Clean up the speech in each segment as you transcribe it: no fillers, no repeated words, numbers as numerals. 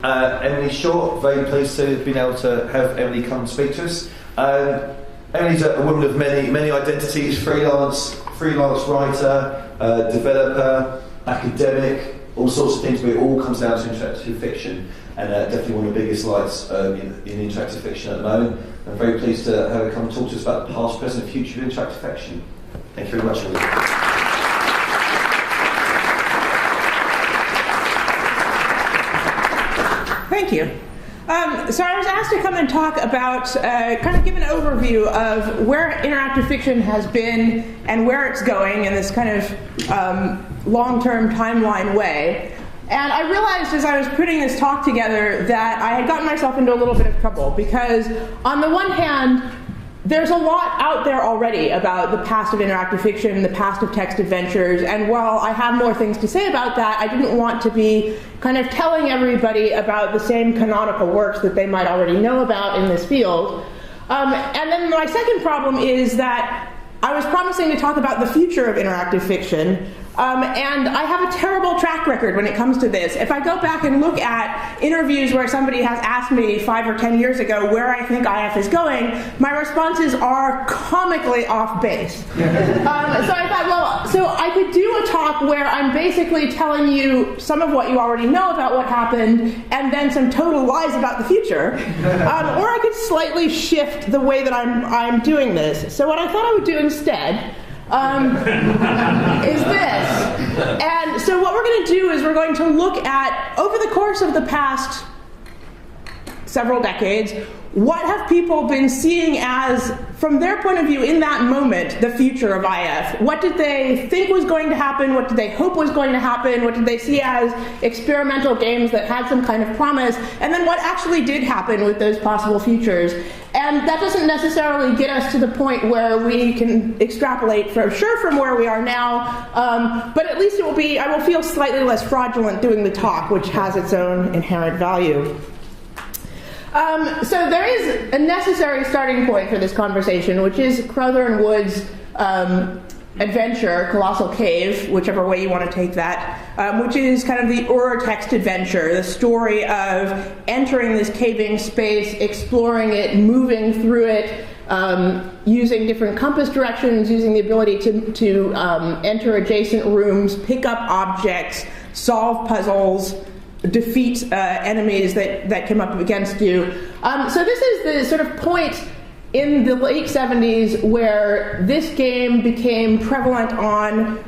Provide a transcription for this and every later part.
Emily Short, very pleased to have been able to have Emily come and speak to us. Emily's a woman of many identities: freelance writer, developer, academic, all sorts of things, but it all comes down to interactive fiction, and definitely one of the biggest lights in interactive fiction at the moment. I'm very pleased to have her come and talk to us about the past, present, and future of interactive fiction. Thank you very much, Emily. Thank you. So I was asked to come and talk about, kind of give an overview of where interactive fiction has been and where it's going in this kind of long-term timeline way. And I realized as I was putting this talk together that I had gotten myself into a little bit of trouble, because on the one hand, there's a lot out there already about the past of interactive fiction, the past of text adventures, and while I have more things to say about that, I didn't want to be kind of telling everybody about the same canonical works that they might already know about in this field. And then my second problem is that I was promising to talk about the future of interactive fiction, and I have a terrible track record when it comes to this. If I go back and look at interviews where somebody has asked me 5 or 10 years ago where I think IF is going, my responses are comically off base. So I thought, well, so I could do a talk where I'm basically telling you some of what you already know about what happened, and then some total lies about the future. Or I could slightly shift the way that I'm doing this. So what I thought I would do instead is this. And so what we're going to do is we're going to look at, over the course of the past several decades, what have people been seeing as, from their point of view in that moment, the future of IF? What did they think was going to happen? What did they hope was going to happen? What did they see as experimental games that had some kind of promise? And then what actually did happen with those possible futures? And that doesn't necessarily get us to the point where we can extrapolate for sure from where we are now, but at least it will be, I will feel slightly less fraudulent doing the talk, which has its own inherent value. So there is a necessary starting point for this conversation, which is Crowther and Wood's adventure, Colossal Cave, whichever way you want to take that, which is kind of the text adventure, the story of entering this caving space, exploring it, moving through it, using different compass directions, using the ability to enter adjacent rooms, pick up objects, solve puzzles, defeat enemies that come up against you. So this is the sort of point in the late 70s where this game became prevalent on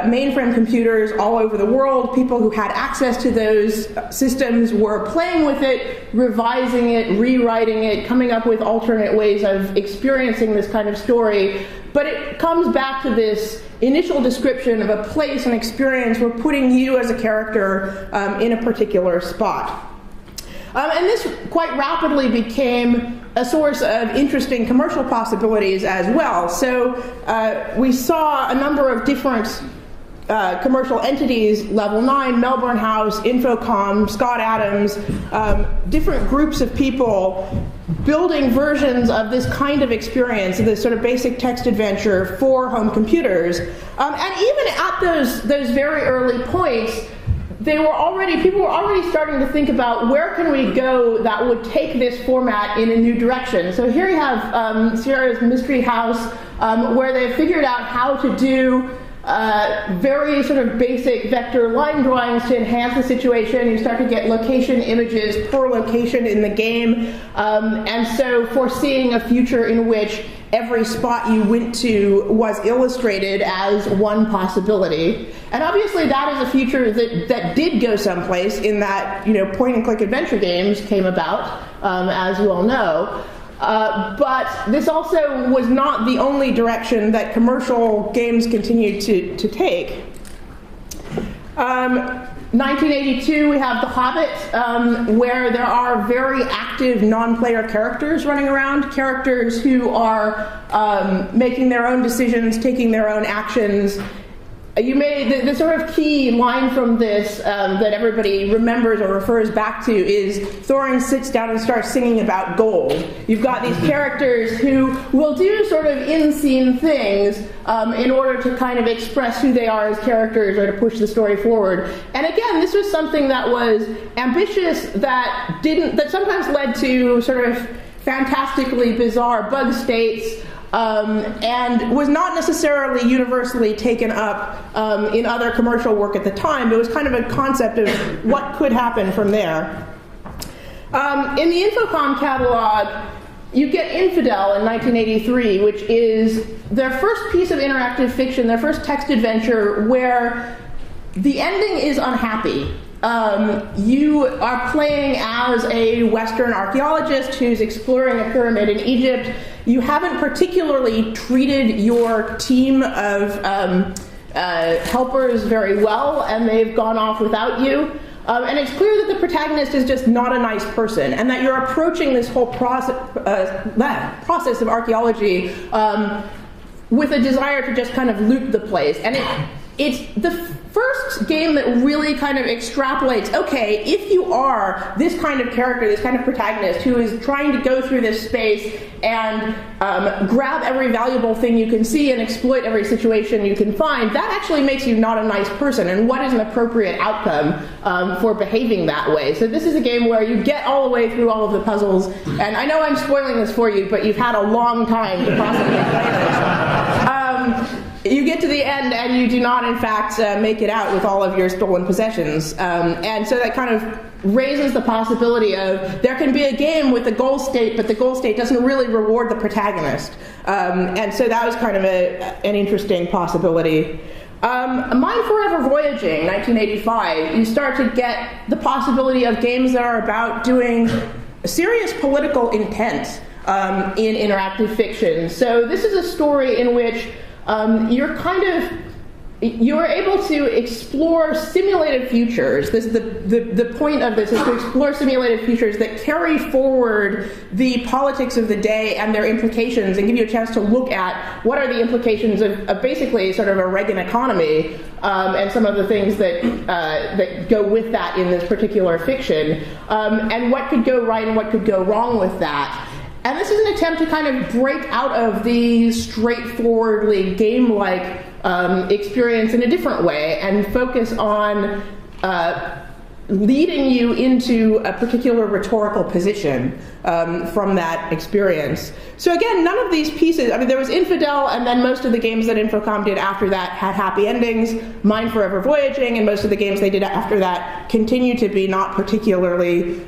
mainframe computers all over the world. People who had access to those systems were playing with it, revising it, rewriting it, coming up with alternate ways of experiencing this kind of story. But it comes back to this initial description of a place and experience. We're putting you as a character in a particular spot. And this quite rapidly became a source of interesting commercial possibilities as well. So we saw a number of different commercial entities, Level 9, Melbourne House, Infocom, Scott Adams, different groups of people building versions of this kind of experience, this sort of basic text adventure for home computers. And even at those very early points, people were already starting to think about where can we go that would take this format in a new direction. So here you have Sierra's Mystery House, where they've figured out how to do very sort of basic vector line drawings to enhance the situation. You start to get location images per location in the game, and so foreseeing a future in which every spot you went to was illustrated as one possibility. And obviously that is a future that did go someplace in that, point-and-click adventure games came about, as you all know. But this also was not the only direction that commercial games continued to take. 1982, we have The Hobbit, where there are very active non-player characters running around, characters who are making their own decisions, taking their own actions, the sort of key line from this that everybody remembers or refers back to is Thorin sits down and starts singing about gold. You've got these characters who will do sort of in-scene things in order to kind of express who they are as characters or to push the story forward. And again, this was something that was ambitious, that sometimes led to sort of fantastically bizarre bug states, and was not necessarily universally taken up in other commercial work at the time. It was kind of a concept of what could happen from there. In the Infocom catalog, you get Infidel in 1983, which is their first piece of interactive fiction, their first text adventure, where the ending is unhappy. You are playing as a Western archaeologist who's exploring a pyramid in Egypt. You haven't particularly treated your team of helpers very well, and they've gone off without you. And it's clear that the protagonist is just not a nice person, and that you're approaching this whole process of archaeology with a desire to just kind of loot the place. And it's the first game that really kind of extrapolates, okay, if you are this kind of character, this kind of protagonist who is trying to go through this space and grab every valuable thing you can see and exploit every situation you can find, that actually makes you not a nice person. And what is an appropriate outcome for behaving that way? So this is a game where you get all the way through all of the puzzles, and I know I'm spoiling this for you, but you've had a long time to possibly play this. You get to the end and you do not, in fact, make it out with all of your stolen possessions. And so that kind of raises the possibility of there can be a game with a goal state, but the goal state doesn't really reward the protagonist. And so that was kind of an interesting possibility. Mine Forever Voyaging, 1985, you start to get the possibility of games that are about doing serious political intent in interactive fiction. So this is a story in which you're able to explore simulated futures. This is the point of this is to explore simulated futures that carry forward the politics of the day and their implications, and give you a chance to look at what are the implications of basically sort of a Reagan economy and some of the things that go with that in this particular fiction, and what could go right and what could go wrong with that. And this is an attempt to kind of break out of the straightforwardly game-like experience in a different way and focus on leading you into a particular rhetorical position from that experience. So again, none of these pieces, I mean, there was Infidel, and then most of the games that Infocom did after that had happy endings. Mine Forever Voyaging, and most of the games they did after that continue to be not particularly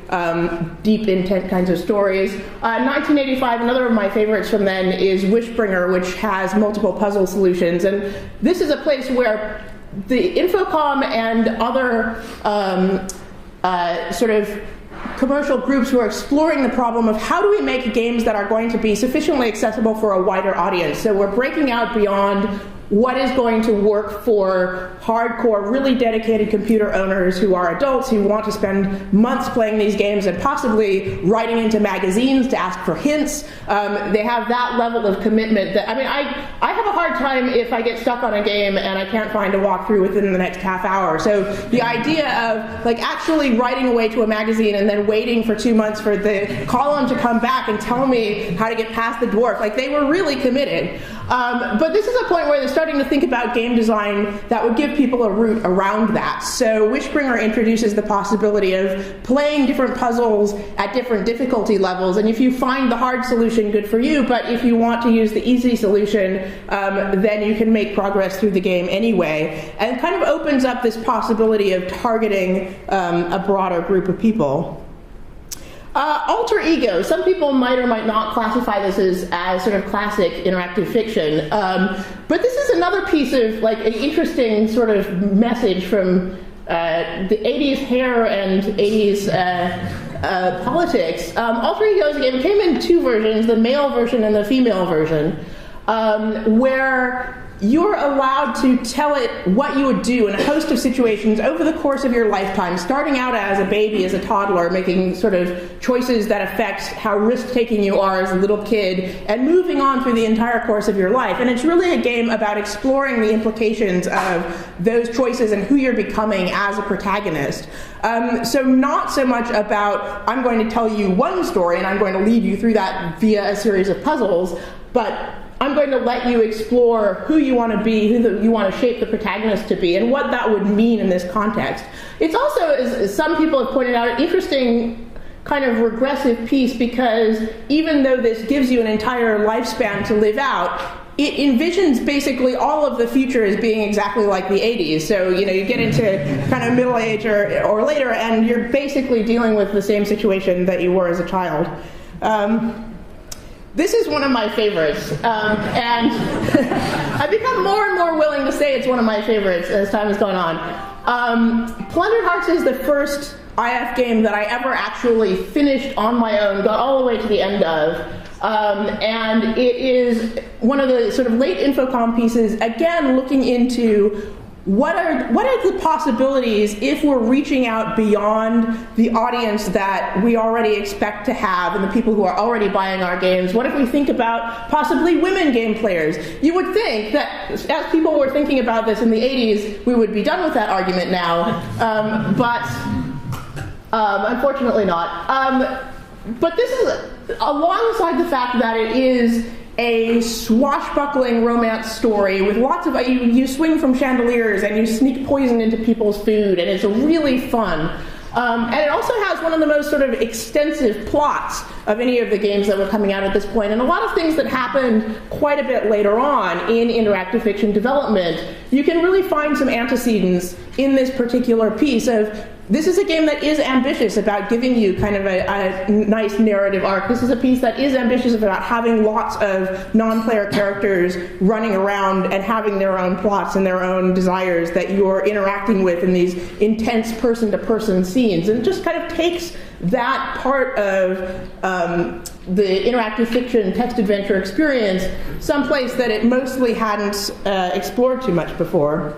deep intent kinds of stories. 1985, another of my favorites from then is Wishbringer, which has multiple puzzle solutions. And this is a place where the Infocom and other sort of commercial groups who are exploring the problem of how do we make games that are going to be sufficiently accessible for a wider audience. So we're breaking out beyond what is going to work for hardcore, really dedicated computer owners who are adults who want to spend months playing these games and possibly writing into magazines to ask for hints. They have that level of commitment that, I mean, I have a hard time if I get stuck on a game and I can't find a walkthrough within the next half hour. So the idea of like actually writing away to a magazine and then waiting for 2 months for the column to come back and tell me how to get past the dwarf, like they were really committed. But this is a point where they're starting to think about game design that would give people a route around that. So Wishbringer introduces the possibility of playing different puzzles at different difficulty levels, and if you find the hard solution, good for you, but if you want to use the easy solution, then you can make progress through the game anyway, and kind of opens up this possibility of targeting a broader group of people. Alter Ego. Some people might or might not classify this as sort of classic interactive fiction, but this is another piece of like an interesting sort of message from the 80s hair and 80s politics. Alter Ego is a game. It came in two versions, the male version and the female version, where you're allowed to tell it what you would do in a host of situations over the course of your lifetime, starting out as a baby, as a toddler, making sort of choices that affect how risk-taking you are as a little kid, and moving on through the entire course of your life. And it's really a game about exploring the implications of those choices and who you're becoming as a protagonist. So not so much about, I'm going to tell you one story and I'm going to lead you through that via a series of puzzles, but I'm going to let you explore who you want to be, who you want to shape the protagonist to be, and what that would mean in this context. It's also, as some people have pointed out, an interesting kind of regressive piece, because even though this gives you an entire lifespan to live out, it envisions basically all of the future as being exactly like the 80s. So, you get into kind of middle age or later, and you're basically dealing with the same situation that you were as a child. This is one of my favorites, and I've become more and more willing to say it's one of my favorites as time has gone on. Plundered Hearts is the first IF game that I ever actually finished on my own, got all the way to the end of, and it is one of the sort of late Infocom pieces, again looking into what are the possibilities if we're reaching out beyond the audience that we already expect to have and the people who are already buying our games? What if we think about possibly women game players? You would think that as people were thinking about this in the 80s, we would be done with that argument now, but unfortunately not. But this is alongside the fact that it is a swashbuckling romance story with lots of, you swing from chandeliers and you sneak poison into people's food, and it's really fun. And it also has one of the most sort of extensive plots of any of the games that were coming out at this point, and a lot of things that happened quite a bit later on in interactive fiction development. You can really find some antecedents in this particular piece of, this is a game that is ambitious about giving you kind of a nice narrative arc. This is a piece that is ambitious about having lots of non-player characters running around and having their own plots and their own desires that you're interacting with in these intense person-to-person scenes. And it just kind of takes that part of the interactive fiction text adventure experience someplace that it mostly hadn't explored too much before.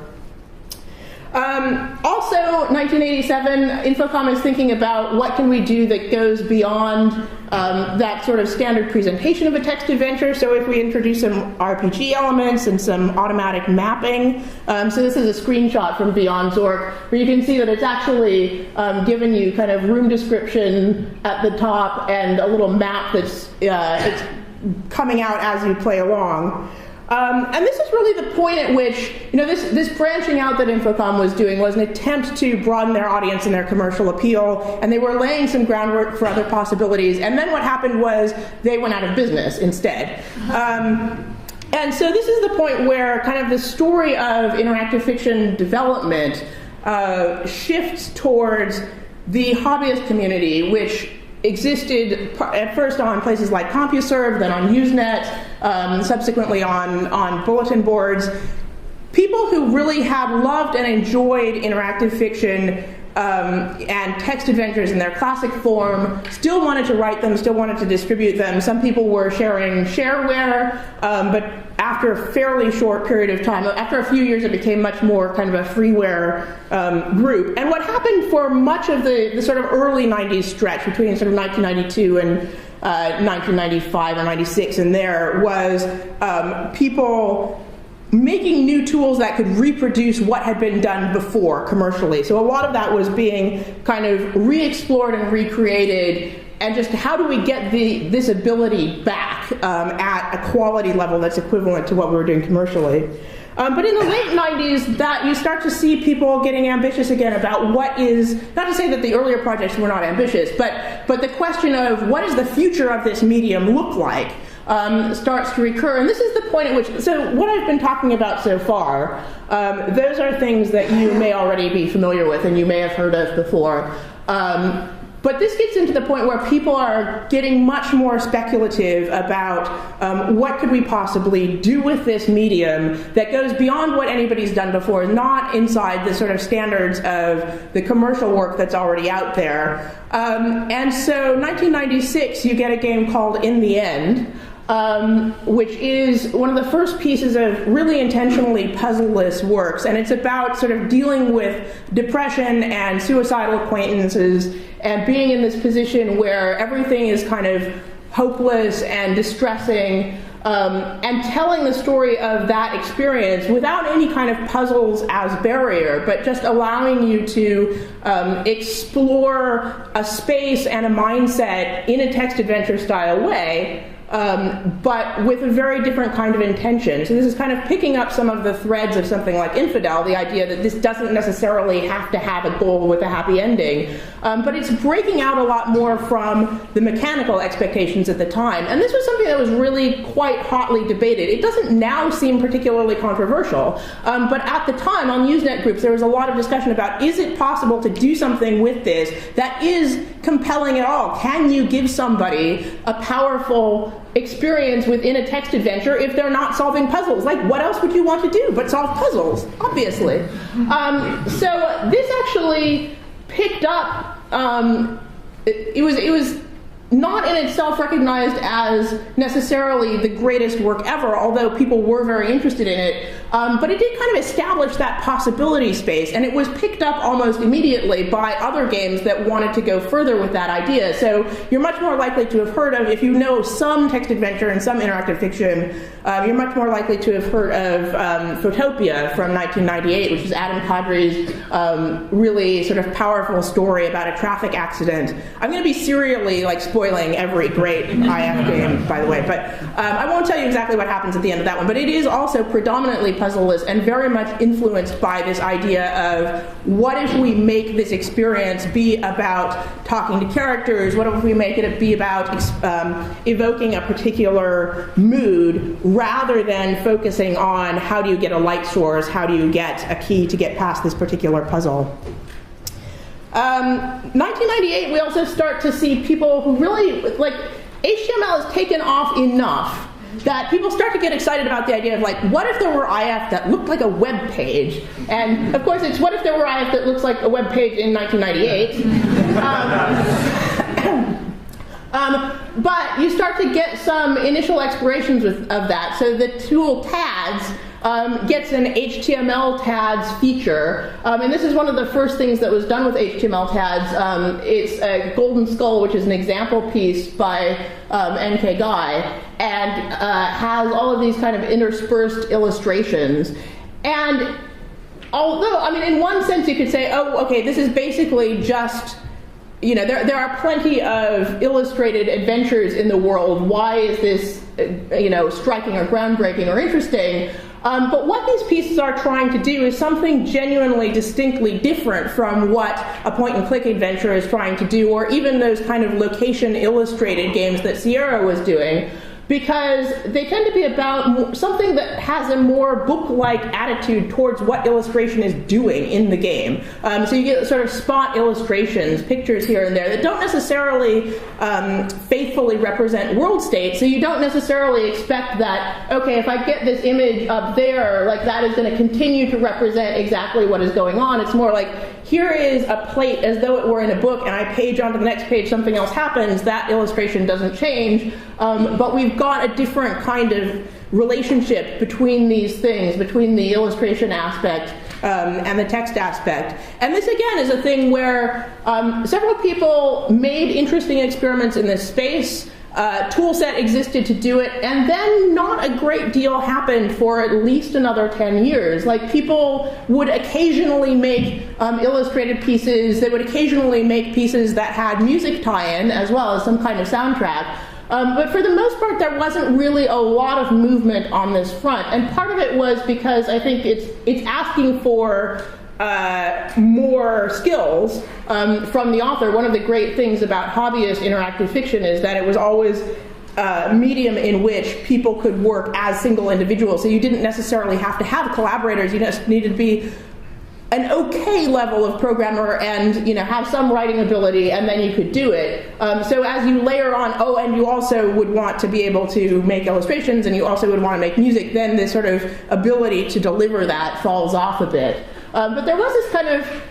Also, 1987, Infocom is thinking about what can we do that goes beyond that sort of standard presentation of a text adventure. So if we introduce some RPG elements and some automatic mapping. So this is a screenshot from Beyond Zork, where you can see that it's actually given you kind of room description at the top and a little map that's it's coming out as you play along. And this is really the point at which, this branching out that Infocom was doing was an attempt to broaden their audience and their commercial appeal, and they were laying some groundwork for other possibilities. And then what happened was they went out of business instead. And so this is the point where kind of the story of interactive fiction development shifts towards the hobbyist community, which existed at first on places like CompuServe, then on Usenet, subsequently on bulletin boards. People who really had loved and enjoyed interactive fiction and text adventures in their classic form, still wanted to write them, still wanted to distribute them. Some people were sharing shareware, but after a fairly short period of time, after a few years, it became much more kind of a freeware group. And what happened for much of the sort of early 90s stretch between sort of 1992 and 1995 or 96 and there was people making new tools that could reproduce what had been done before commercially. So a lot of that was being kind of re-explored and recreated, and just how do we get this ability back at a quality level that's equivalent to what we were doing commercially. But in the late 90s, that you start to see people getting ambitious again about what is, not to say that the earlier projects were not ambitious, but the question of what does the future of this medium look like starts to recur. And this is the point at which, so what I've been talking about so far, those are things that you may already be familiar with and you may have heard of before. But this gets into the point where people are getting much more speculative about what could we possibly do with this medium that goes beyond what anybody's done before, not inside the sort of standards of the commercial work that's already out there. And so 1996, you get a game called In the End, which is one of the first pieces of really intentionally puzzle-less works, and it's about sort of dealing with depression and suicidal acquaintances and being in this position where everything is kind of hopeless and distressing, and telling the story of that experience without any kind of puzzles as barrier, but just allowing you to explore a space and a mindset in a text adventure style way, but with a very different kind of intention. So this is kind of picking up some of the threads of something like Infidel, the idea that this doesn't necessarily have to have a goal with a happy ending, but it's breaking out a lot more from the mechanical expectations at the time. And this was something that was really quite hotly debated. It doesn't now seem particularly controversial, but at the time on Usenet groups there was a lot of discussion about, is it possible to do something with this that is compelling at all? Can you give somebody a powerful experience within a text adventure if they're not solving puzzles? Like, what else would you want to do but solve puzzles, obviously? So this actually picked up, it was not in itself recognized as necessarily the greatest work ever, although people were very interested in it, but it did kind of establish that possibility space, and it was picked up almost immediately by other games that wanted to go further with that idea. So you're much more likely to have heard of, if you know some text adventure and some interactive fiction, you're much more likely to have heard of Photopia from 1998, which is Adam Kadri's really sort of powerful story about a traffic accident. I'm going to be serially spoiling every great IF game, by the way, but I won't tell you exactly what happens at the end of that one, but it is also predominantly puzzle-less and very much influenced by this idea of, what if we make this experience be about talking to characters? What if we make it be about evoking a particular mood rather than focusing on how do you get a light source, how do you get a key to get past this particular puzzle? 1998, we also start to see people who really, HTML has taken off enough that people start to get excited about the idea of, what if there were IF that looked like a web page? And of course it's, what if there were IF that looks like a web page in 1998? But you start to get some initial explorations of that. So the tool TADS gets an HTML TADS feature, and this is one of the first things that was done with HTML TADS. It's a Golden Skull, which is an example piece by NK Guy, and has all of these kind of interspersed illustrations. And although, in one sense you could say, oh, okay, this is basically just, there are plenty of illustrated adventures in the world. Why is this, striking or groundbreaking or interesting? But what these pieces are trying to do is something genuinely, distinctly different from what a point-and-click adventure is trying to do, or even those kind of location-illustrated games that Sierra was doing, because they tend to be about something that has a more book-like attitude towards what illustration is doing in the game. So you get sort of spot illustrations, pictures here and there, that don't necessarily faithfully represent world state, so you don't necessarily expect that, okay, if I get this image up there, that is going to continue to represent exactly what is going on. It's more like, here is a plate as though it were in a book, and I page onto the next page, something else happens, that illustration doesn't change, but we've got a different kind of relationship between these things, between the illustration aspect and the text aspect. And this, again, is a thing where several people made interesting experiments in this space. Tool set existed to do it, and then not a great deal happened for at least another 10 years. People would occasionally make illustrated pieces, they would occasionally make pieces that had music tie-in as well as some kind of soundtrack. But for the most part, there wasn't really a lot of movement on this front, and part of it was because I think it's asking for more skills from the author. One of the great things about hobbyist interactive fiction is that it was always a medium in which people could work as single individuals. So you didn't necessarily have to have collaborators. You just needed to be an okay level of programmer and have some writing ability, and then you could do it. So as you layer on, and you also would want to be able to make illustrations, and you also would want to make music, then this sort of ability to deliver that falls off a bit. But there was this kind of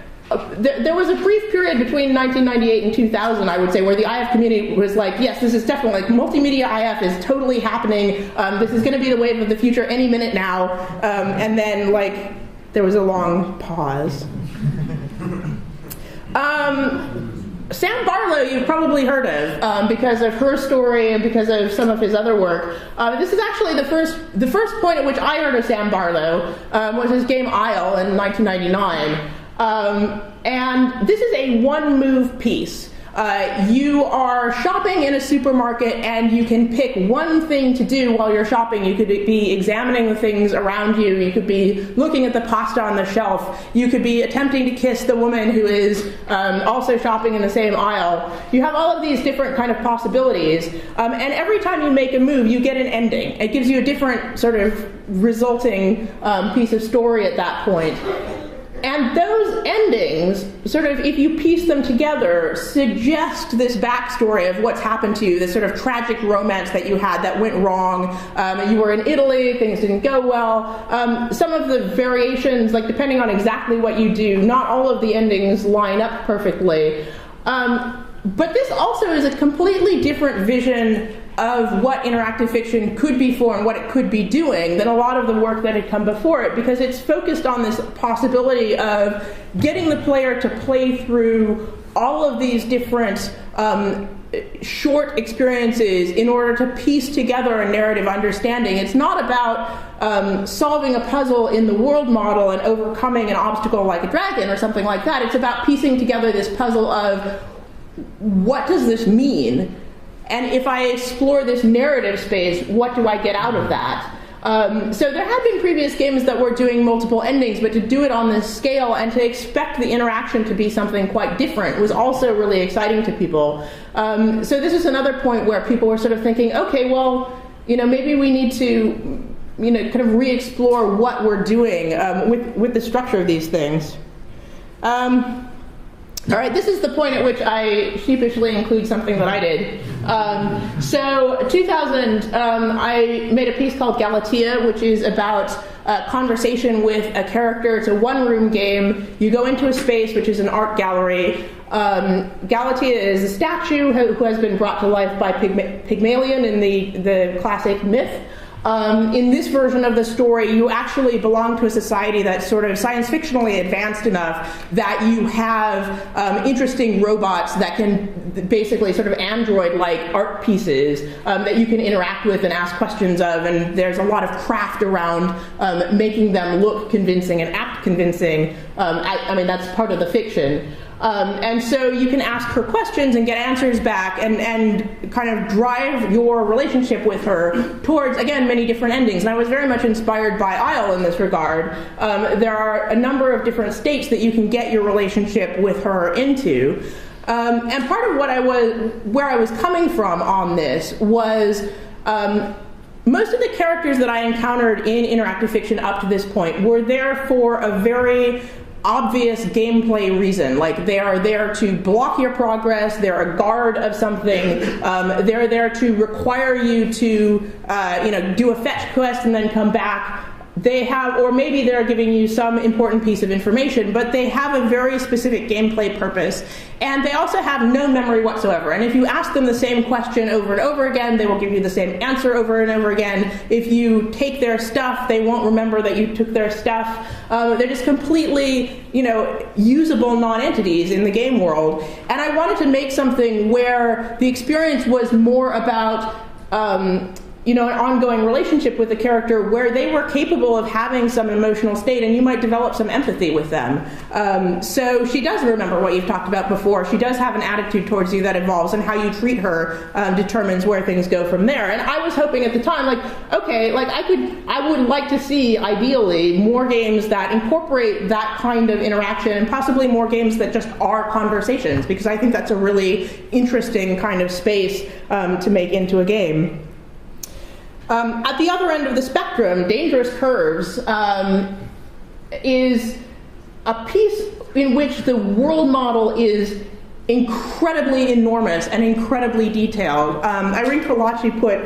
there was a brief period between 1998 and 2000, I would say, where the IF community was like, yes, this is definitely, like, multimedia IF is totally happening. This is going to be the wave of the future any minute now. And then, like, there was a long pause. Sam Barlow, you've probably heard of because of her story and because of some of his other work. This is actually the first point at which I heard of Sam Barlow was his game Isle in 1999. And this is a one-move piece. You are shopping in a supermarket and you can pick one thing to do while you're shopping. You could be examining the things around you. You could be looking at the pasta on the shelf. You could be attempting to kiss the woman who is also shopping in the same aisle. You have all of these different kind of possibilities. And every time you make a move, you get an ending. It gives you a different sort of resulting piece of story at that point. And those endings, sort of, if you piece them together, suggest this backstory of what's happened to you, this sort of tragic romance that you had that went wrong. You were in Italy, things didn't go well. Some of the variations, like depending on exactly what you do, not all of the endings line up perfectly. But this also is a completely different vision of what interactive fiction could be for and what it could be doing than a lot of the work that had come before it, because it's focused on this possibility of getting the player to play through all of these different short experiences in order to piece together a narrative understanding. It's not about solving a puzzle in the world model and overcoming an obstacle like a dragon or something like that. It's about piecing together this puzzle of what does this mean? And if I explore this narrative space, what do I get out of that? So there have been previous games that were doing multiple endings, but to do it on this scale and to expect the interaction to be something quite different was also really exciting to people. So this is another point where people were sort of thinking, okay, well, maybe we need to, kind of re-explore what we're doing with the structure of these things. All right, this is the point at which I sheepishly include something that I did. So 2000, I made a piece called Galatea, which is about conversation with a character. It's a one-room game. You go into a space, which is an art gallery. Galatea is a statue who has been brought to life by Pygmalion in the classic myth. In this version of the story, you actually belong to a society that's sort of science fictionally advanced enough that you have interesting robots that can basically sort of android-like art pieces that you can interact with and ask questions of, and there's a lot of craft around making them look convincing and act convincing. I mean, that's part of the fiction. And so you can ask her questions and get answers back and kind of drive your relationship with her towards, again, many different endings. And I was very much inspired by Isle in this regard. There are a number of different states that you can get your relationship with her into. And part of where I was coming from on this was most of the characters that I encountered in interactive fiction up to this point were there for a very obvious gameplay reason. Like, they are there to block your progress, they're a guard of something, they're there to require you to do a fetch quest and then come back. They have, or maybe they're giving you some important piece of information, but they have a very specific gameplay purpose, and they also have no memory whatsoever. And if you ask them the same question over and over again, they will give you the same answer over and over again. If you take their stuff, they won't remember that you took their stuff. They're just completely, usable non-entities in the game world. And I wanted to make something where the experience was more about an ongoing relationship with the character where they were capable of having some emotional state and you might develop some empathy with them. So she does remember what you've talked about before. She does have an attitude towards you that evolves, and how you treat her determines where things go from there. And I was hoping at the time, I would like to see, ideally, more games that incorporate that kind of interaction, and possibly more games that just are conversations, because I think that's a really interesting kind of space to make into a game. At the other end of the spectrum, Dangerous Curves is a piece in which the world model is incredibly enormous and incredibly detailed. Irene Krolachi put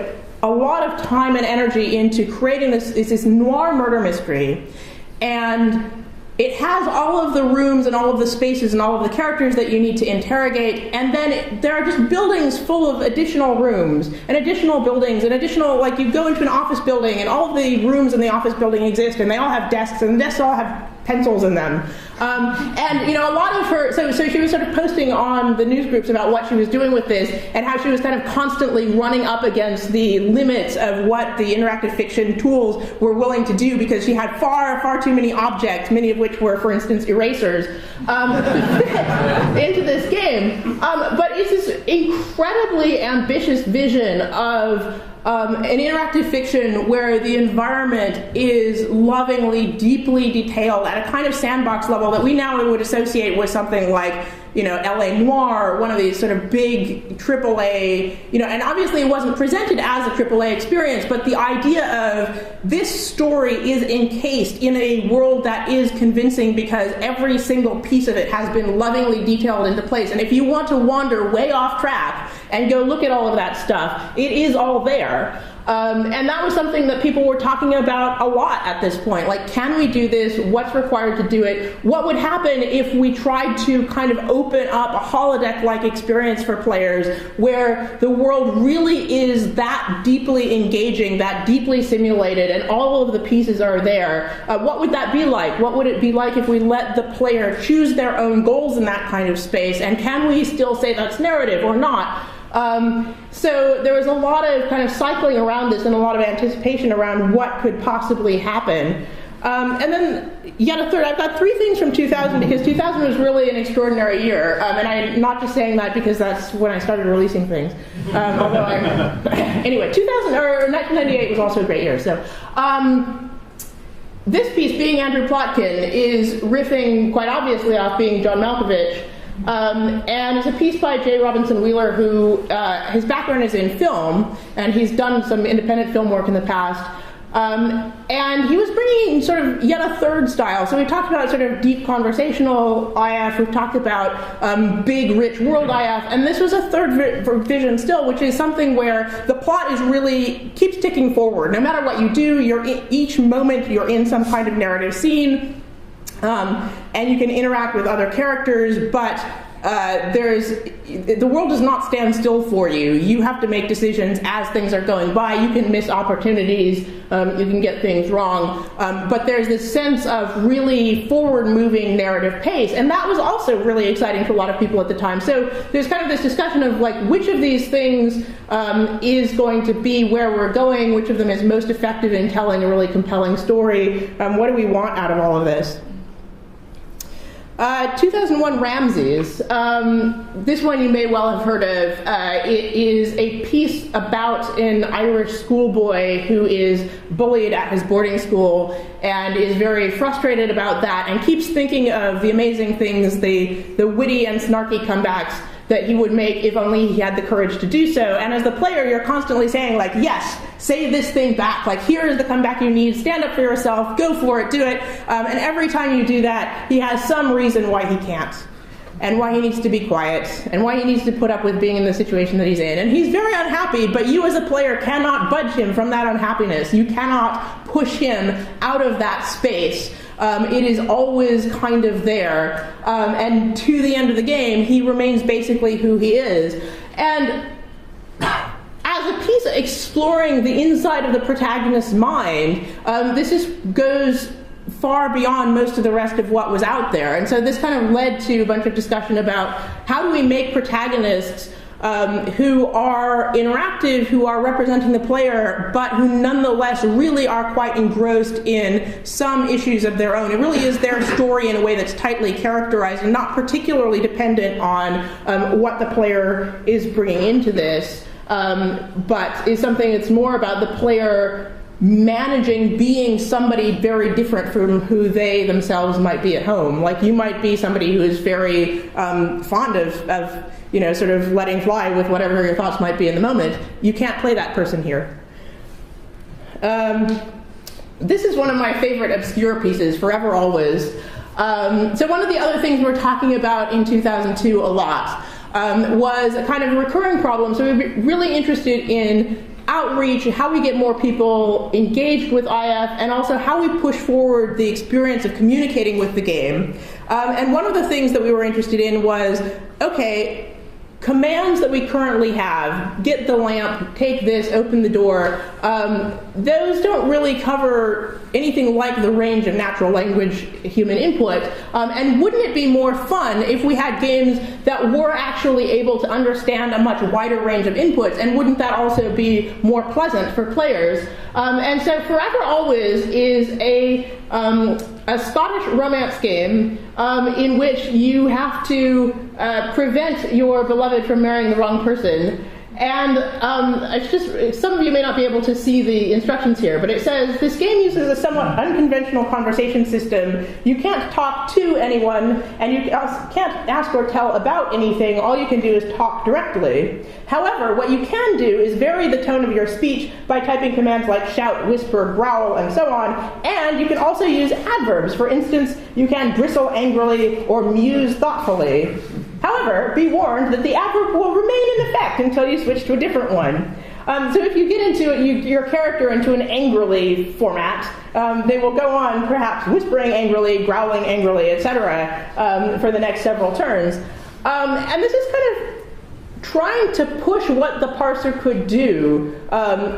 a lot of time and energy into creating this noir murder mystery, and it has all of the rooms and all of the spaces and all of the characters that you need to interrogate, and then there are just buildings full of additional rooms and additional buildings and additional, like you go into an office building and all of the rooms in the office building exist, and they all have desks, and the desks all have pencils in them. And a lot of her, so she was sort of posting on the news groups about what she was doing with this and how she was kind of constantly running up against the limits of what the interactive fiction tools were willing to do, because she had far too many objects, many of which were, for instance, erasers, into this game. But it's this incredibly ambitious vision of an interactive fiction where the environment is lovingly, deeply detailed at a kind of sandbox level that we now would associate with something like, L.A. Noire, one of these sort of big AAA, and obviously it wasn't presented as a AAA experience, but the idea of this story is encased in a world that is convincing because every single piece of it has been lovingly detailed into place. And if you want to wander way off track and go look at all of that stuff, it is all there. And that was something that people were talking about a lot at this point. Like, can we do this? What's required to do it? What would happen if we tried to kind of open up a holodeck-like experience for players where the world really is that deeply engaging, that deeply simulated, and all of the pieces are there? What would that be like? What would it be like if we let the player choose their own goals in that kind of space? And can we still say that's narrative or not? So there was a lot of kind of cycling around this and a lot of anticipation around what could possibly happen. And then yet a third, I've got three things from 2000 because 2000 was really an extraordinary year. And I'm not just saying that because that's when I started releasing things. Anyway, 1998 was also a great year. So this piece, Being Andrew Plotkin, is riffing quite obviously off Being John Malkovich. And it's a piece by J. Robinson Wheeler, who his background is in film, and he's done some independent film work in the past. And he was bringing sort of yet a third style. So we talked about sort of deep conversational IF, we've talked about big, rich world IF, and this was a third vision still, which is something where the plot is really keeps ticking forward. No matter what you do, each moment you're in some kind of narrative scene. And you can interact with other characters, but the world does not stand still for you. You have to make decisions as things are going by. You can miss opportunities. You can get things wrong. But there's this sense of really forward-moving narrative pace, and that was also really exciting for a lot of people at the time. So there's kind of this discussion of like which of these things is going to be where we're going, which of them is most effective in telling a really compelling story. What do we want out of all of this? 2001 Ramses. This one you may well have heard of. It is a piece about an Irish schoolboy who is bullied at his boarding school and is very frustrated about that and keeps thinking of the amazing things, the witty and snarky comebacks that he would make if only he had the courage to do so. And as the player, you're constantly saying, like, yes, say this thing back. Like, here is the comeback you need. Stand up for yourself. Go for it. Do it. And every time you do that, he has some reason why he can't, and why he needs to be quiet, and why he needs to put up with being in the situation that he's in. And he's very unhappy, but you as a player cannot budge him from that unhappiness. You cannot push him out of that space. It is always kind of there. And to the end of the game, he remains basically who he is. And as a piece exploring the inside of the protagonist's mind, this goes far beyond most of the rest of what was out there. And so this kind of led to a bunch of discussion about how do we make protagonists who are interactive, who are representing the player, but who nonetheless really are quite engrossed in some issues of their own. It really is their story in a way that's tightly characterized and not particularly dependent on what the player is bringing into this, but is something that's more about the player managing being somebody very different from who they themselves might be at home. Like, you might be somebody who is very fond of sort of letting fly with whatever your thoughts might be in the moment. You can't play that person here. This is one of my favorite obscure pieces, Forever Always. So one of the other things we're talking about in 2002 a lot was a kind of recurring problem. So we're really interested in outreach, how we get more people engaged with IF, and also how we push forward the experience of communicating with the game. And one of the things that we were interested in was, okay, commands that we currently have, get the lamp, take this, open the door, those don't really cover anything like the range of natural language human input. And wouldn't it be more fun if we had games that were actually able to understand a much wider range of inputs, and wouldn't that also be more pleasant for players? And so Forever Always is a Scottish romance game in which you have to prevent your beloved from marrying the wrong person. And it's just, some of you may not be able to see the instructions here, but it says, this game uses a somewhat unconventional conversation system. You can't talk to anyone, and you can't ask or tell about anything. All you can do is talk directly. However, what you can do is vary the tone of your speech by typing commands like shout, whisper, growl, and so on. And you can also use adverbs. For instance, you can bristle angrily or muse thoughtfully. However, be warned that the adverb will remain in effect until you switch to a different one. So if you get into your character into an angrily format, they will go on perhaps whispering angrily, growling angrily, etc. For the next several turns. And this is kind of trying to push what the parser could do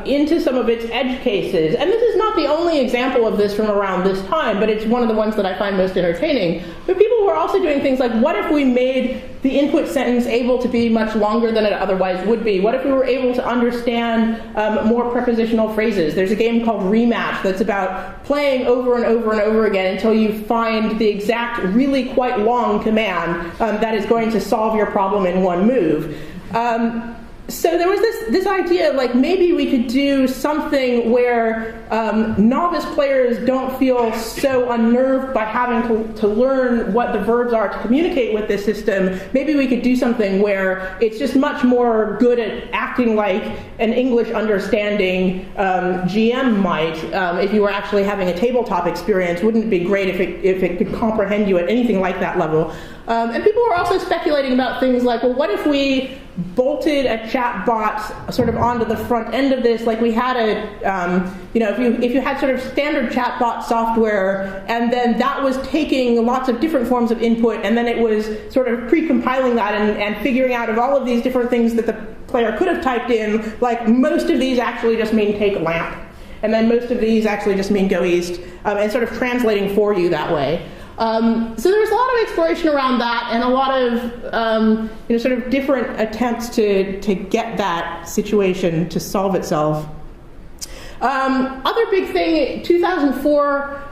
into some of its edge cases. And this is not the only example of this from around this time, but it's one of the ones that I find most entertaining. But people were also doing things like, what if we made the input sentence able to be much longer than it otherwise would be? What if we were able to understand more prepositional phrases? There's a game called Rematch that's about playing over and over and over again until you find the exact, really quite long command that is going to solve your problem in one move. So there was this idea, like maybe we could do something where novice players don't feel so unnerved by having to learn what the verbs are to communicate with this system. Maybe we could do something where it's just much more good at acting like an English understanding GM might. If you were actually having a tabletop experience, wouldn't it be great if it could comprehend you at anything like that level? And people were also speculating about things like, well, what if we bolted a chat bot sort of onto the front end of this, like we had if you had sort of standard chat bot software, and then that was taking lots of different forms of input, and then it was sort of pre-compiling that and figuring out of all of these different things that the player could have typed in, like most of these actually just mean take lamp, and then most of these actually just mean go east, and sort of translating for you that way. So there was a lot of exploration around that, and a lot of sort of different attempts to get that situation to solve itself. Other big thing, 2004,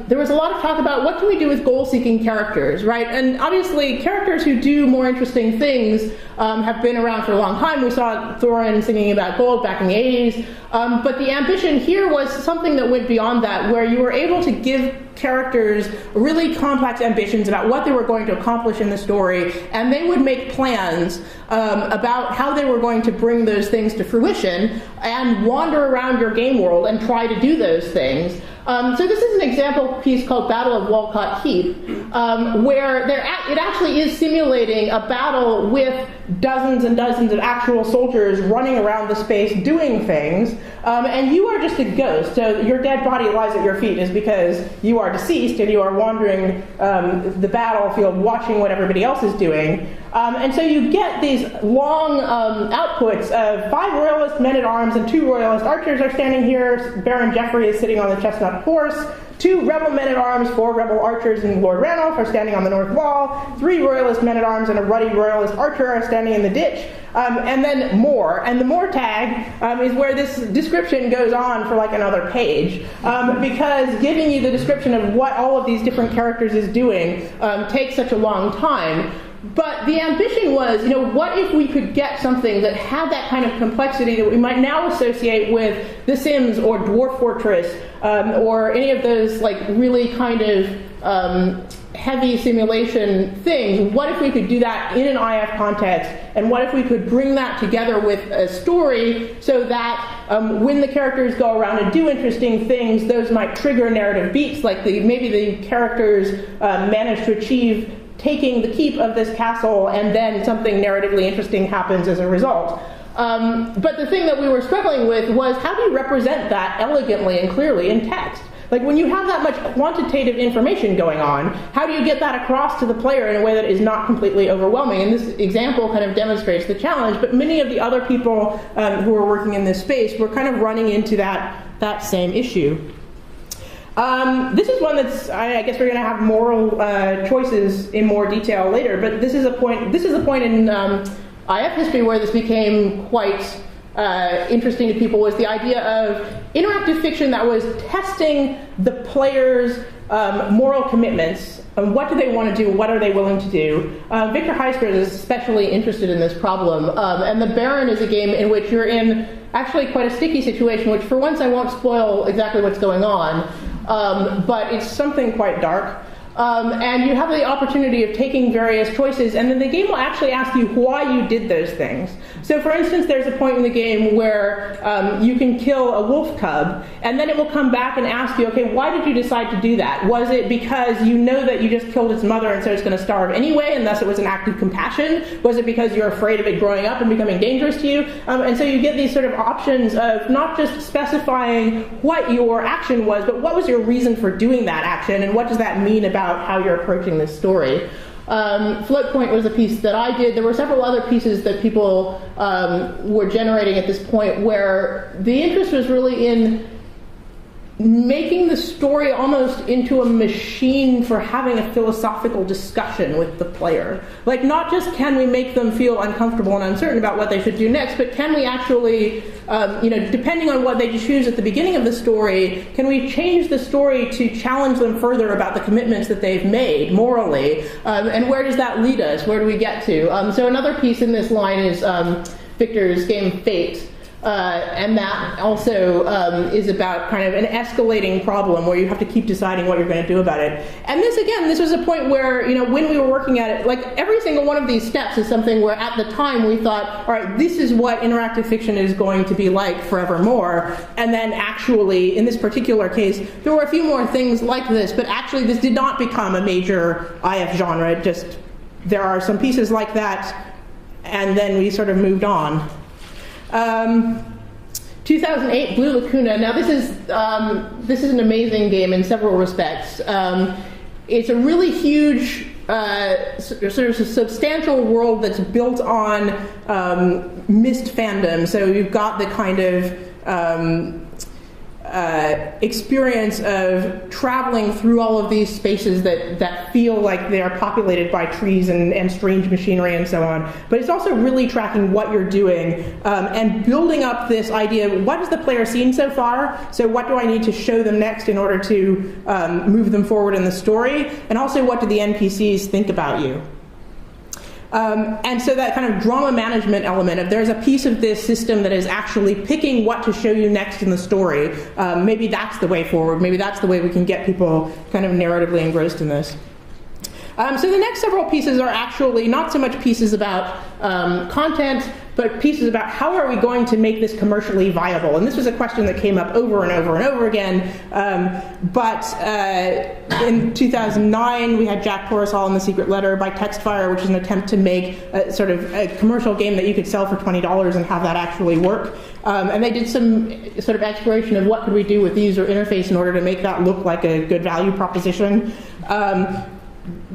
there was a lot of talk about what can we do with goal-seeking characters, right? And obviously, characters who do more interesting things have been around for a long time. We saw Thorin singing about gold back in the 80s. But the ambition here was something that went beyond that, where you were able to give characters really complex ambitions about what they were going to accomplish in the story, and they would make plans about how they were going to bring those things to fruition and wander around your game world and try to do those things. So this is an example piece called Battle of Walcott Heath, where it actually is simulating a battle with dozens and dozens of actual soldiers running around the space doing things, and you are just a ghost. So your dead body lies at your feet is because you are deceased and you are wandering the battlefield watching what everybody else is doing. And so you get these long outputs of 5 royalist men-at-arms and 2 royalist archers are standing here. Baron Geoffrey is sitting on the chestnut horse. 2 rebel men-at-arms, 4 rebel archers, and Lord Ranulph are standing on the north wall. 3 royalist men-at-arms and a ruddy royalist archer are standing in the ditch. And then more. And the more tag is where this description goes on for like another page. Because giving you the description of what all of these different characters is doing takes such a long time. But the ambition was, what if we could get something that had that kind of complexity that we might now associate with The Sims or Dwarf Fortress or any of those like really kind of heavy simulation things. What if we could do that in an IF context, and what if we could bring that together with a story so that when the characters go around and do interesting things, those might trigger narrative beats, like maybe the characters manage to achieve taking the keep of this castle, and then something narratively interesting happens as a result. But the thing that we were struggling with was, how do you represent that elegantly and clearly in text? Like, when you have that much quantitative information going on, how do you get that across to the player in a way that is not completely overwhelming? And this example kind of demonstrates the challenge, but many of the other people who are working in this space were kind of running into that same issue. This is one that's, I guess we're going to have moral choices in more detail later, but this is a point in IF history where this became quite interesting to people, was the idea of interactive fiction that was testing the player's moral commitments. What do they want to do? What are they willing to do? Victor Heister is especially interested in this problem. And The Baron is a game in which you're in actually quite a sticky situation, which for once I won't spoil exactly what's going on, but it's something quite dark. And you have the opportunity of taking various choices, and then the game will actually ask you why you did those things. So, for instance, there's a point in the game where you can kill a wolf cub, and then it will come back and ask you, okay, why did you decide to do that? Was it because you know that you just killed its mother and so it's going to starve anyway, and thus it was an act of compassion? Was it because you're afraid of it growing up and becoming dangerous to you? And so you get these sort of options of not just specifying what your action was, but what was your reason for doing that action, and what does that mean about how you're approaching this story. Float Point was a piece that I did. There were several other pieces that people were generating at this point, where the interest was really in making the story almost into a machine for having a philosophical discussion with the player. Like, not just can we make them feel uncomfortable and uncertain about what they should do next, but can we actually, depending on what they choose at the beginning of the story, can we change the story to challenge them further about the commitments that they've made morally? And where does that lead us? Where do we get to? So another piece in this line is Victor's game Fate. And that also is about kind of an escalating problem where you have to keep deciding what you're going to do about it. And this was a point where, when we were working at it, like, every single one of these steps is something where at the time we thought, all right, this is what interactive fiction is going to be like forevermore. And then actually, in this particular case, there were a few more things like this, but actually this did not become a major IF genre. There are some pieces like that, and then we sort of moved on. 2008, Blue Lacuna. Now this is an amazing game in several respects. It's a really huge, sort of substantial world that's built on Myst fandom. So you've got the kind of experience of traveling through all of these spaces that feel like they are populated by trees and strange machinery and so on. But it's also really tracking what you're doing and building up this idea, what has the player seen so far? So what do I need to show them next in order to move them forward in the story? And also, what do the NPCs think about you? And so that kind of drama management element of there's a piece of this system that is actually picking what to show you next in the story. Maybe that's the way forward. Maybe that's the way we can get people kind of narratively engrossed in this. So the next several pieces are actually not so much pieces about content, but pieces about how are we going to make this commercially viable. And this was a question that came up over and over and over again. But in 2009, we had Jack Porrisall and The Secret Letter by Textfire, which is an attempt to make a sort of a commercial game that you could sell for $20 and have that actually work. And they did some sort of exploration of what could we do with the user interface in order to make that look like a good value proposition.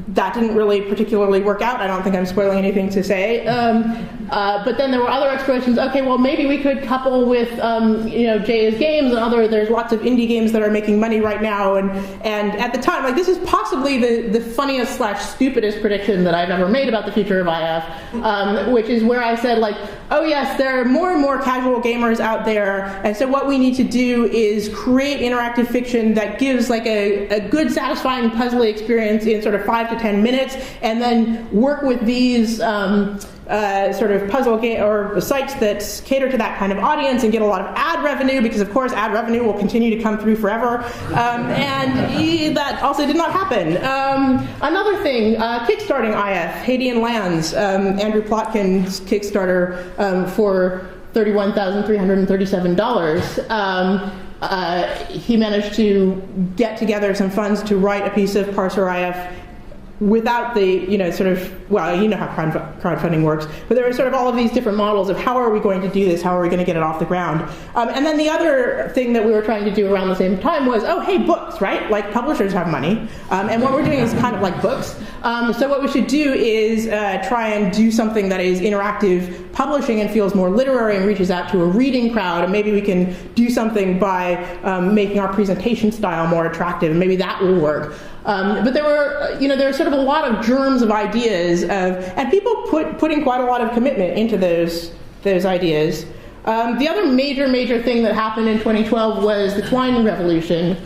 That didn't really particularly work out. I don't think I'm spoiling anything to say. But then there were other explorations. Okay, well, maybe we could couple with, Jay's games and there's lots of indie games that are making money right now. And at the time, like, this is possibly the funniest / stupidest prediction that I've ever made about the future of IF, which is where I said, like, oh yes, there are more and more casual gamers out there. And so what we need to do is create interactive fiction that gives like a good, satisfying, puzzly experience in sort of 5 to 10 minutes, and then work with these sort of puzzle game or sites that cater to that kind of audience and get a lot of ad revenue, because of course ad revenue will continue to come through forever. And that also did not happen. Another thing, kickstarting IF, Hadean Lands, Andrew Plotkin's Kickstarter for $31,337. He managed to get together some funds to write a piece of Parser IF without the, sort of, well, you know how crowdfunding works, but there are sort of all of these different models of how are we going to do this, how are we going to get it off the ground. And then the other thing that we were trying to do around the same time was, oh, hey, books, right? Like, publishers have money, and what we're doing is kind of like books. So what we should do is try and do something that is interactive publishing and feels more literary and reaches out to a reading crowd, and maybe we can do something by making our presentation style more attractive, and maybe that will work. But there were sort of a lot of germs of ideas, and people putting quite a lot of commitment into those ideas. The other major thing that happened in 2012 was the Twine revolution.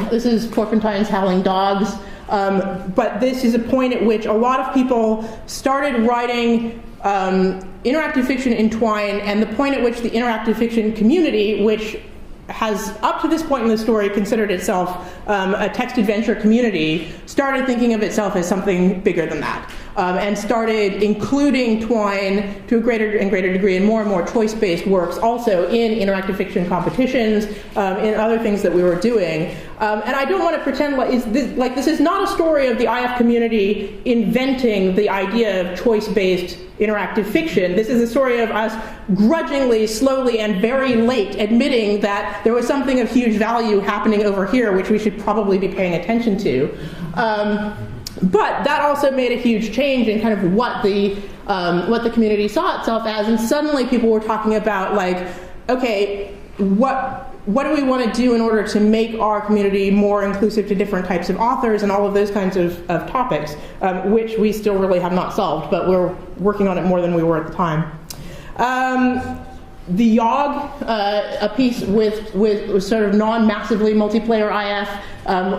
This is Porpentine's Howling Dogs, but this is a point at which a lot of people started writing interactive fiction in Twine, and the point at which the interactive fiction community, which has up to this point in the story considered itself a text adventure community, started thinking of itself as something bigger than that, and started including Twine to a greater and greater degree and more choice-based works also in interactive fiction competitions, in other things that we were doing. And I don't want to pretend this is not a story of the IF community inventing the idea of choice-based interactive fiction. This is a story of us grudgingly, slowly, and very late admitting that there was something of huge value happening over here which we should probably be paying attention to. But that also made a huge change in kind of what the community saw itself as, and suddenly people were talking about, like, okay, what do we want to do in order to make our community more inclusive to different types of authors and all of those kinds of topics, which we still really have not solved, but we're working on it more than we were at the time. The YOG, a piece with sort of non-massively multiplayer IF,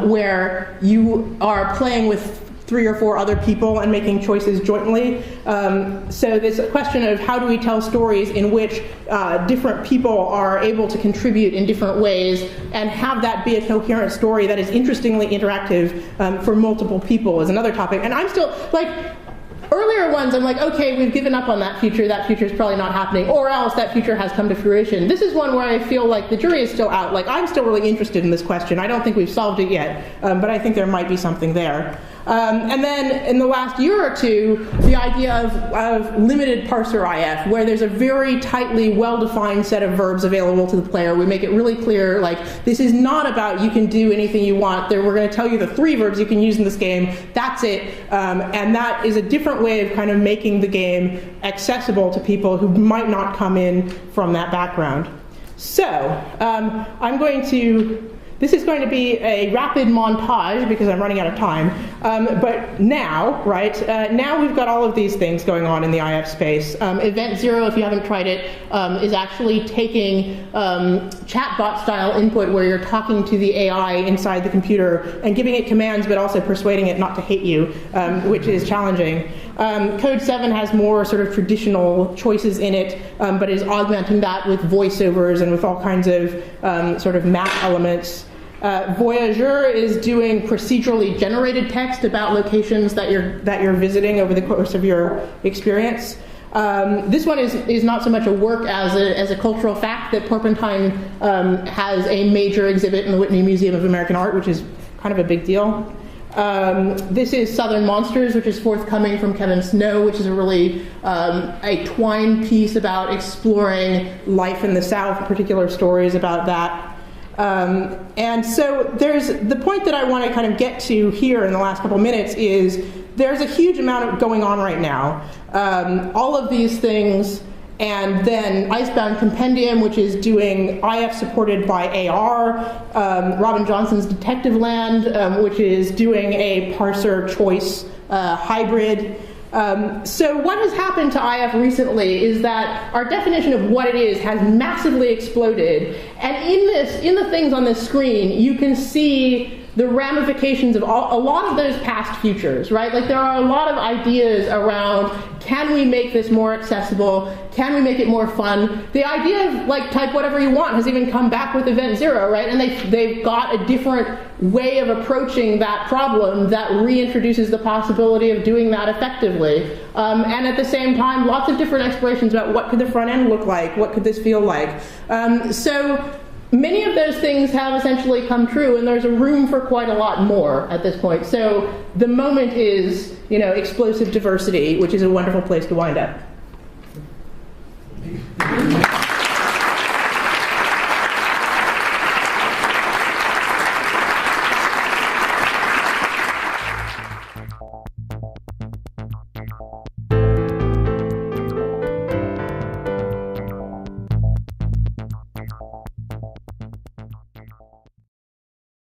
where you are playing with 3 or 4 other people and making choices jointly. So this question of how do we tell stories in which different people are able to contribute in different ways and have that be a coherent story that is interestingly interactive for multiple people is another topic. And I'm still, like, earlier ones, I'm like, okay, we've given up on that future is probably not happening, or else that future has come to fruition. This is one where I feel like the jury is still out. Like, I'm still really interested in this question. I don't think we've solved it yet, but I think there might be something there. And then in the last year or two, the idea of limited parser IF, where there's a very tightly well-defined set of verbs available to the player. We make it really clear, like, this is not about you can do anything you want. We're going to tell you the 3 verbs you can use in this game. That's it. And that is a different way of kind of making the game accessible to people who might not come in from that background. So this is going to be a rapid montage because I'm running out of time. But now, now we've got all of these things going on in the IF space. Event Zero, if you haven't tried it, is actually taking chatbot-style input where you're talking to the AI inside the computer and giving it commands, but also persuading it not to hate you, which is challenging. Code 7 has more sort of traditional choices in it, but is augmenting that with voiceovers and with all kinds of sort of map elements. Voyageur is doing procedurally generated text about locations that you're visiting over the course of your experience. This one is not so much a work as a cultural fact that Porpentine has a major exhibit in the Whitney Museum of American Art, which is kind of a big deal. This is Southern Monsters, which is forthcoming from Kevin Snow, which is a really a Twine piece about exploring life in the South, particular stories about that. And so there's the point that I want to kind of get to here in the last couple minutes is there's a huge amount going on right now. All of these things, and then Icebound Compendium, which is doing IF supported by AR, Robin Johnson's Detective Land, which is doing a parser choice hybrid. So what has happened to IF recently is that our definition of what it is has massively exploded. And in the things on this screen, you can see the ramifications of a lot of those past futures, right? Like, there are a lot of ideas around, can we make this more accessible? Can we make it more fun? The idea of, like, type whatever you want has even come back with Event Zero, right? And they've got a different way of approaching that problem that reintroduces the possibility of doing that effectively. And at the same time, lots of different explorations about what could the front end look like? What could this feel like? So many of those things have essentially come true, and there's a room for quite a lot more at this point. So the moment is, explosive diversity, which is a wonderful place to wind up.